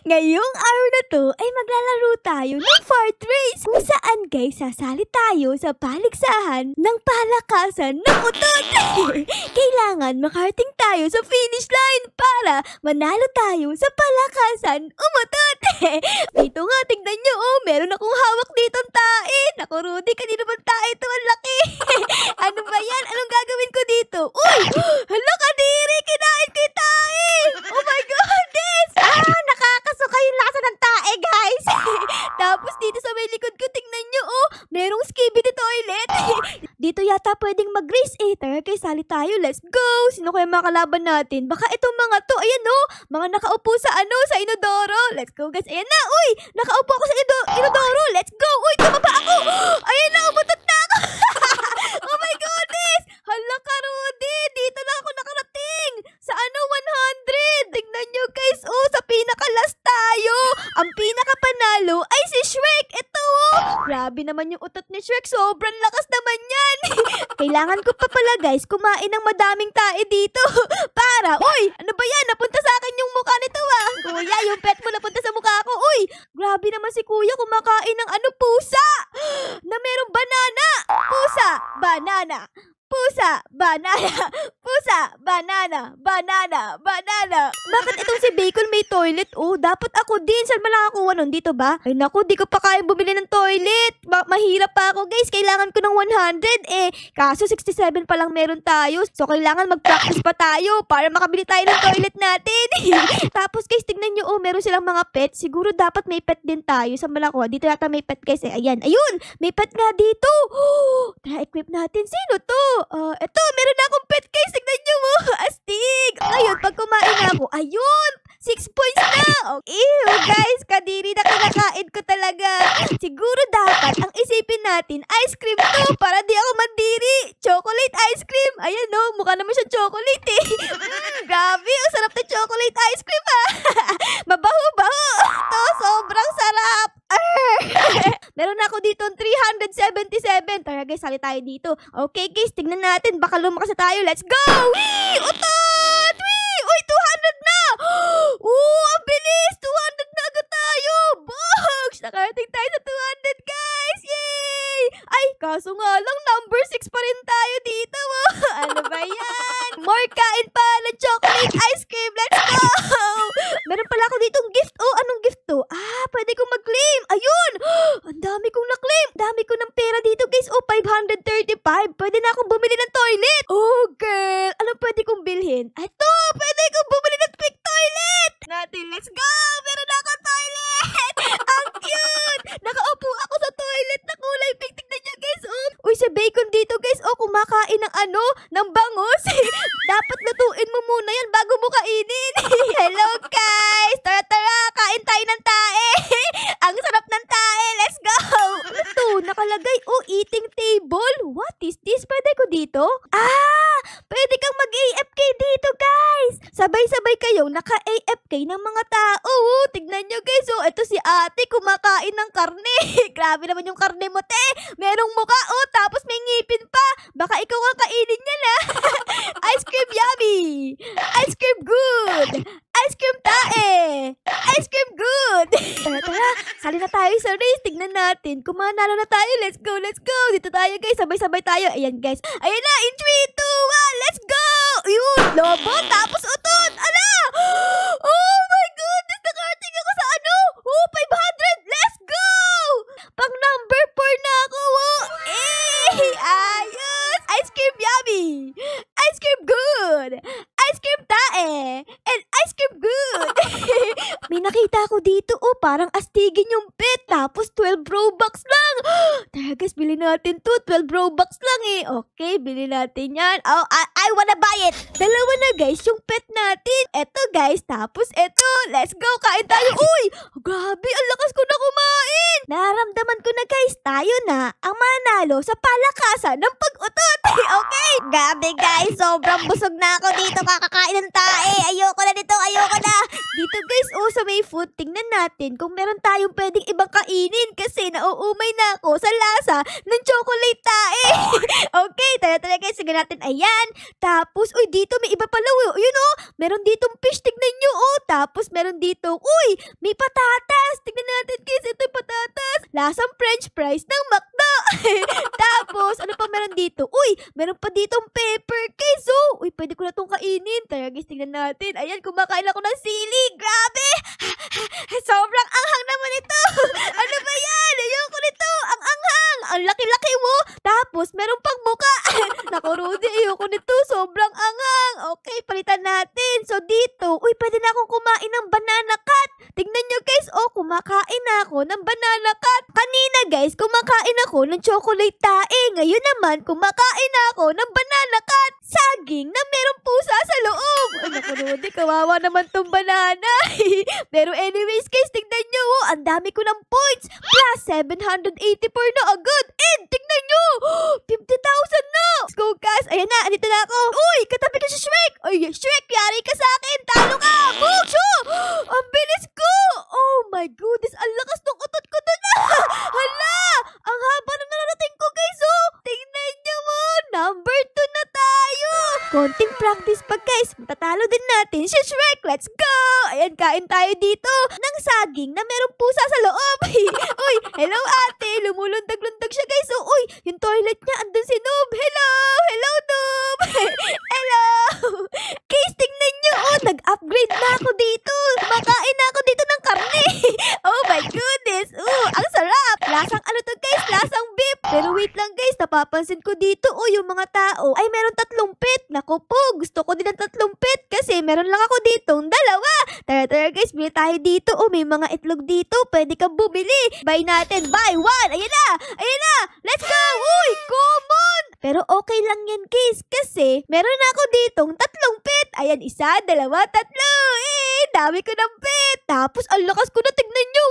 Ngayong araw na to ay maglalaro tayo ng fart race kung saan guys sasali tayo sa paligsahan ng palakasan ng utot. Kailangan makarating tayo sa finish line para manalo tayo sa palakasan umutot. Dito nga, tignan nyo, oh, meron akong hawak ditong tae. Naku, Rudy, kanino bang tae ito? Ang laki. Ano ba yan? Anong gagawin ko dito? Uy! Hala, kadiri! Kinain ko yung tae! Oh my goodness! Nakakasuka yung lasa ng tae, guys! Tapos dito sa may likod ko, tingnan nyo, oh, merong skibidi toilet. Dito yata pwedeng mag-race eh. Tara guys, sali tayo. Let's go! Sino kaya mga kalaban natin? Baka itong mga to, ayan oh, mga nakaupo sa sa inodoro. Let's go guys. Ayan na, uy! Nakaupo ako sa inodoro. Let's go! Uy, tumaba ako! Ayan na, umutot na ako! Oh my goodness! Hala ka, Rudy! Dito lang ako nakarating! Sa 100! Tignan nyo guys, oh, sa pinaka-last tayo! Ang pinaka-panalo ay si Shrek! Ito oh! Grabe naman yung utot ni Shrek. Sobrang lakas naman yan! Kailangan ko pa pala guys kumain ng madaming tae dito. Para, uy! Ano ba yan? Napunta sa akin yung mukha nito ah! Kuya, yung pet mo napunta sa mukha ko. Uy! Grabe naman si kuya kumakain ng pusa! Na merong banana! Pusa! Banana! Pusa, banana, pusa, banana, banana, banana. Bakit itong si Bacon may toilet? Oh, dapat ako din. Saan ba nakakuha nun? Dito ba? Ay naku, di ko pa kaya bumili ng toilet. Mahirap pa ako guys. Kailangan ko ng 100 eh. Kaso 67 pa lang meron tayo. So kailangan mag-practice pa tayo para makabili tayo ng toilet natin. Tapos guys, tignan nyo, oh, meron silang mga pet. Siguro dapat may pet din tayo. Saan ba nakuha? Dito yata may pet guys eh. Ayan, ayun! May pet nga dito. Oh, tara, equip natin. Sino to? Eto, meron na akong pet guys. Tignan nyo mo. Astig. Ngayon, pag kumain ako, ayun, 6 points na. Ew, guys, kadiri na kinakain ko talaga. Siguro dapat, ang isipin natin, ice cream to para di ako mandiri. Chocolate ice cream. Ayan no, mukha naman siya chocolate eh. Grabe, ang sarap na chocolate ice cream ha. Mabaho-baho. To, sobrang sarap. Meron na ako dito 377. Tara guys, sali tayo dito. Okay guys, tignan natin. Baka lumakas na tayo. Let's go! Wee! Utot! Wee! Uy, 200 na! Ang bilis! 200 na agad tayo! Box! Nakarating tayo sa 200 guys! Yay! Ay, kaso nga lang, number 6 pa rin tayo dito. Ano ba yan? More kain pa ng chocolate ice cream. Let's go! Meron pala ako ditong gift. Oh, anong gift to? Pwede kong mag-claim. Ayun! Ang dami kong na-claim. Dami ko ng pera dito, guys. Oh, 535. Pwede na akong bumili ng toilet. Oh, girl. Anong pwede kong bilhin? Ito! Pwede kong bumili ng quick toilet! Natin, let's go! Meron na akong toilet! Ang cute! Nakaupo ako sa toilet na kulay pink. Tignan niyo, guys. Oh. Uy, si Bacon dito, guys. Oh, kumakain ng ng bangus. Dapat lutuin mo muna yan bago mo kainin. Hello, guys. Tara, tara. Kain tayo ng tae. Ang sarap ng tae. Let's go. Ito, nakalagay. Oh, eating table. What is this? Pwede ko dito? Pwede kang mag-AFK dito, guys. Sabay-sabay kayong naka-AFK ng mga tao. Tignan nyo, guys. Oh, ito si ate kumakain ng karne. Grabe naman yung karne mo, te. Merong muka. Oh, tapos may ngipin pa. Baka ikaw ang kainin niya na. Ice cream yummy. Ice cream good. Ice cream tae. Ice cream good. Tara, tara. Sali na tayo sa race. Tignan natin. Kung manalo na tayo. Let's go, let's go. Dito tayo, guys. Sabay-sabay tayo. Ayan, guys. Ayan na. In 3, 2, 1. Let's go. Ayun. Lobo. Tapos utot. Ala. Oh my goodness. Nakarating ako sa 500. Let's go. Pang number 4 na ako. Ayos. Ice cream yummy. Ice cream good. Ice cream tae. And ice cream good. May nakita ako dito. Oh, parang astigin yung pet. Tapos 12 Robux lang. Tara guys, bili natin to. 12 Robux lang eh. Okay, bili natin yan. Oh, I wanna buy it. Dalawa na guys yung pet natin. Eto guys, tapos eto. Let's go, kain tayo. Uy, grabe, ang lakas ko na kumain. Naramdaman ko na guys, tayo na ang manalo sa palakasan ng pag-utot. Okay, grabe guys, sobrang busog na ako dito kakakain ng tae. Ayoko na dito, ayoko na. Dito guys, oh, sa may food, tingnan natin kung meron tayong pwedeng ibang kainin kasi nauumay na ako sa lasa ng chocolate tae. Okay, tara guys, sige natin. Ayan. Tapos, uy, dito may iba pala. Yun meron ditong fish, tignan nyo Tapos, meron dito, uy, may patatas. Tignan natin guys, ito yung patatas. Lasang french fries ng McDo. Tapos, ano pa meron dito? Uy, meron pa ditong pepper guys. Uy, pwede ko na itong kainin. Tara guys, tignan natin. Ayan, kumakain ako ng sili. Grabe! Sobrang anghang naman ito. Ano ba yan? Ayoko nito. Ang anghang. Ang laki-laki mo. Tapos, meron pang muka. Naku, Rudy, ayoko nito. Sobrang anghang. Okay, palitan natin. So, dito, uy, pwede na akong kumain ng banana cut. Tignan nyo guys, kumakain na ako ng banana cut. Kanina guys, kumakain ako ng chocolate tae. Ngayon naman, kumakain na ako ng banana cut. Saging na merong pusa sa loob. Ay, naku, Rudy, kawawa naman tong banana. Pero anyways guys, tignan nyo, ang dami ko ng points. Plus, 784 na agad. And, tignan nyo, 50,000 na. Let's go guys. Ayan na, andito na ako. Uy, katabi ko si Shrek. Ay, Shrek, yari ka sa akin. Talo ka. Bucho! Ang bilis ko. Oh my goodness, ang lakas ng utot ko doon. Hala, ang haba na nararating ko guys. Tingnan nyo mo, number 2 na tayo. Konting practice pa guys, matatalo din natin si Shrek. Let's go. Ayan, kain tayo dito ng saging na merong pusa sa loob. Uy, hello ate. Lumulundag-lundag siya guys. Uy, yung toilet niya, andun si Noob. Hello Noob. Hello. Guys, tingnan nyo. Nag-upgrade na ako dito. Makain na ako dito ng karne. Oh my goodness. Ang sarap. Lasang ano to guys? Lasang beef. Pero wait lang guys, napapansin ko dito. Yung mga tao ay meron 3 pet. Naku po, gusto ko din ng 3 pet kasi meron lang ako ditong 2. Tara guys, bili tayo dito. May mga itlog dito. Pwede kang bumili. Buy natin. Buy 1. Ayan na. Let's go. Uy, common. Pero okay lang yan guys kasi meron na ako ditong 3 pet. Ayan, 1, 2, 3. Dami ko ng pet. Tapos ang lakas ko na, tignan nyo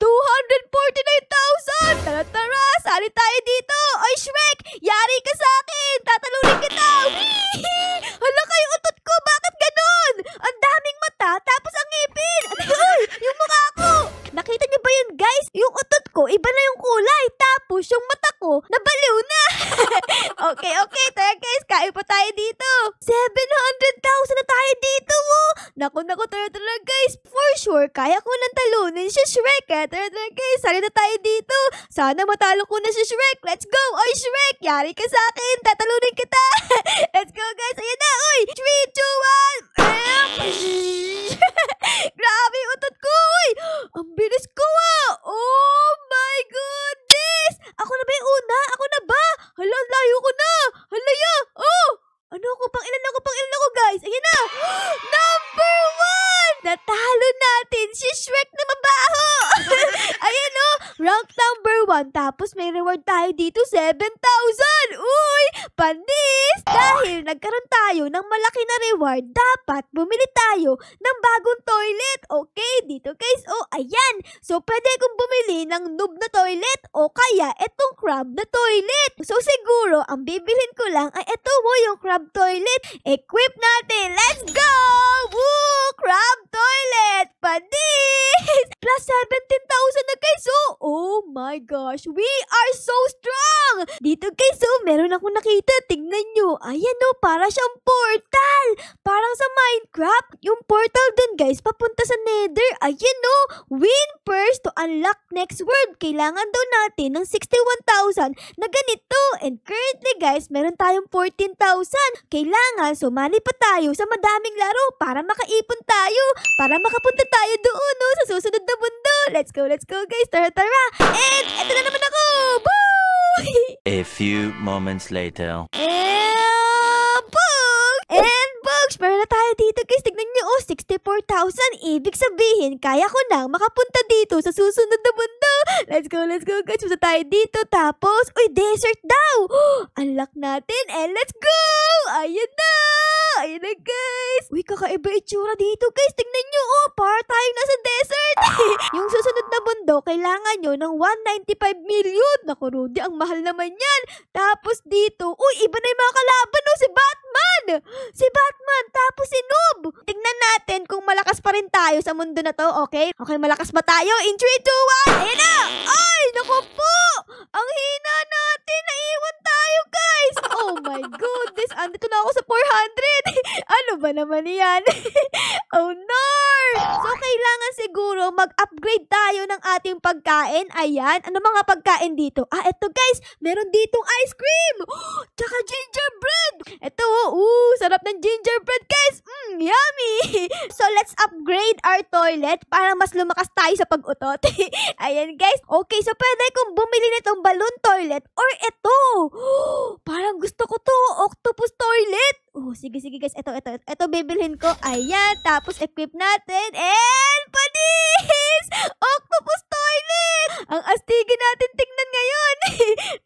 249,000. Tara, sali tayo dito. Oy Shrek, yari ka sa akin. Tatalunin kita. Hala kayo, utot ko. Bakit ganon? Ang daming mata, tapos ang ngipin. Uy, yung mukha ko. Nakita niyo ba yun guys? Yung utot ko, iba na yung kulay. Tapos yung mata ko, nabaliw na. Okay. Tara guys, kain pa tayo dito. 700,000 na tayo dito. Naku, tara guys. For sure, kaya ko nang talunin si Shrek. Tara guys, sali na tayo dito. Sana matalo ko na si Shrek. Let's go. Oy Shrek, yari ka sa akin. Tatalunin kita. Let's go guys. Ayan na. Oy, 3, 2, 1. Grabe yung utot ko. Ang bilis ko Oh my goodness. Ako na ba yung una? Ako na ba? Hala, layo ko na. Halaya. Ano ako? Pang ilan ako guys? Ayan na. Number 1. Natalo natin si Shrek na mabaho. Ayan rank number 1. Tapos may reward tayo dito, 7,000. Uy, panis. Dahil nagkaroon tayo ng malaki na reward, dapat bumili tayo ng bagong toilet. Okay, dito guys. Ayan. So, pwede akong bumili ng noob na toilet o kaya etong crab na toilet. So, siguro, ang bibilhin ko lang ay ito yung crab toilet. Equip natin. Let's go! Woo! Crab toilet! Panis! Plus 17,000 na guys. Oh my gosh. We are so strong! Dito guys, meron akong nakita. Tignan nyo. Ayan para siyang portal. Parang sa Minecraft. Yung portal dun guys, papunta sa Nether. Ayan win first to unlock next world. Kailangan daw natin ng 61,000 na ganito. And currently guys, meron tayong 14,000. Kailangan sumali pa tayo sa madaming laro para makaipon tayo. Para makapunta tayo doon sa susunod na mundo. Let's go guys. Tara. And eto na naman ako. Boo! A few moments later. Bugs! Meron na tayo dito guys. Tignan nyo 64,000. Ibig sabihin, kaya ko nang makapunta dito sa susunod na mundo. Let's go guys. Punta tayo dito. Tapos, desert daw. Unlock natin and let's go! Ayan na guys. Kakaiba itsura dito guys. Tignan nyo para tayong nasa desert. Yung susunod na mundo, kailangan nyo ng 195 million. Naku, Rudy, ang mahal naman yan. Tapos dito, uy, iba na yung mga kalaban, no? Si Batman! Si Batman, tapos si Noob. Tingnan natin kung malakas pa rin tayo sa mundo na to, okay? Okay, malakas ba tayo? In 3, 2, 1, ayan na! Ay, naku po! Ang hina natin, naiwan tayo, guys! Oh my goodness, andito na ako sa 400. Ano ba naman yan? Oh no! So, kailangan siguro mag-upgrade tayo ng ating pagkain. Ayan, ano mga pagkain dito? Eto guys, meron ditong ice cream! Tsaka gingerbread! Eto, sarap ng gingerbread, guys! Yummy! So, let's upgrade our toilet para mas lumakas tayo sa pag-utot. Ayan, guys. Okay, so pwede kong bumili nitong balloon toilet or ito. Parang gusto ko to, octopus toilet. Sige guys. Ito bibilhin ko. Ayan, tapos equip natin. And panis! Octopus toilet! Ang astigin natin tingnan ngayon.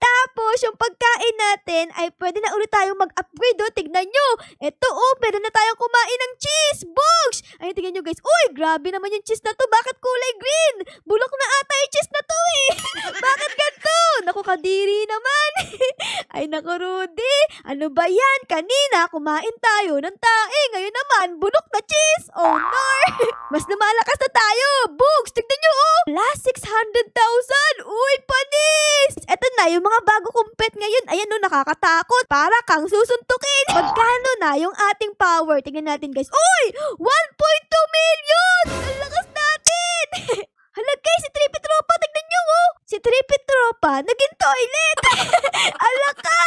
Tapos, yung pagkain natin ay pwede na ulit tayong mag-upgrade. Tignan nyo. Ito, pwede na tayong kumain ng cheese. Box! Ay, tignan nyo guys. Uy, grabe naman yung cheese na to. Bakit kulay green? Bulok na ata yung cheese na to eh. Bakit ganito? Naku, kadiri naman. Ay, naku, Rudy. Ano ba yan? Kanina, kumain tayo ng tae. Ngayon naman, bulok na cheese. Oh, no. Mas lumalakas na tayo. Bugs, tignan nyo, Plus 600,000. Uy, panis. Eto na, yung mga bago kong pet ngayon. Ayan, nakakatakot. Para kang susuntukin. Magkano na yung ating power? Tignan natin, guys. Uy, 1.2 million. Ang lakas natin. Hala, guys, si Trippy Tropa. Tignan nyo, Si Trippy Tropa, naging toilet. Ala ka.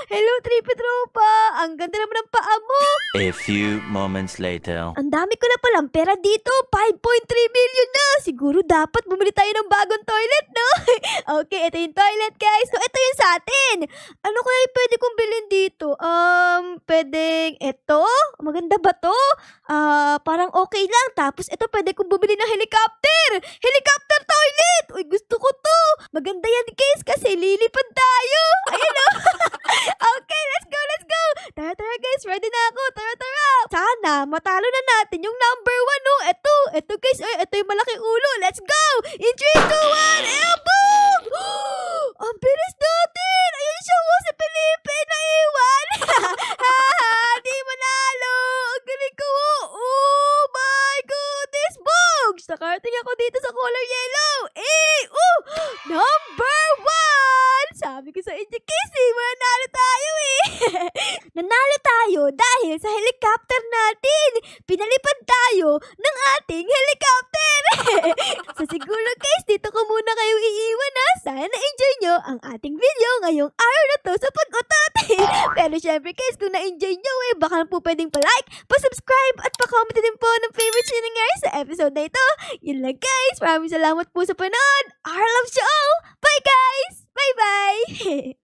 Hello, Trippy Tropa. Ang ganda naman ng paa mo. A few moments later. Ang dami ko na palang pera dito. 5.3 million na. Siguro dapat bumili tayo ng bagong toilet, no? Okay, ito yung toilet, guys. So, ito yung sa atin. Ano kaya yung pwede kong bilhin dito? Pwedeng ito? Maganda ba to? Parang okay lang. Tapos, ito pwede kong bumili ng helicopter. Helicopter toilet. Uy, gusto ko to. Maganda yan, guys, kasi lilipad tayo. Ayun, Okay, let's go. Tara, guys. Ready na ako. Tara. Sana, matalo na natin yung number 1, no? Ito, guys. Ito yung malaking ulo. Let's go! In 3, 2, 1, elbow! Ang bilis natin! Ayun siya, si Felipe, naiwan! Di manalo! Ang galing ko, Oh my goodness, Bugs! Nakarating ako dito sa color yellow. Number 1! Sabi ko sa inyo, Kissy, manalo tayo eh! Nanalo tayo dahil sa helicopter natin. Pinalipad tayo ng ating helicopter. So siguro guys, dito ko muna kayo iiwan ha. Sana na-enjoy nyo ang ating video ngayong araw na to sa pag-utot. Pero syempre guys, kung na-enjoy nyo baka po pwedeng pa-like, pa-subscribe at pa-comment din po ng favorites nyo nangyari sa episode na ito. Yun lang guys, maraming salamat po sa panood. Our love you all. Bye guys! Bye-bye!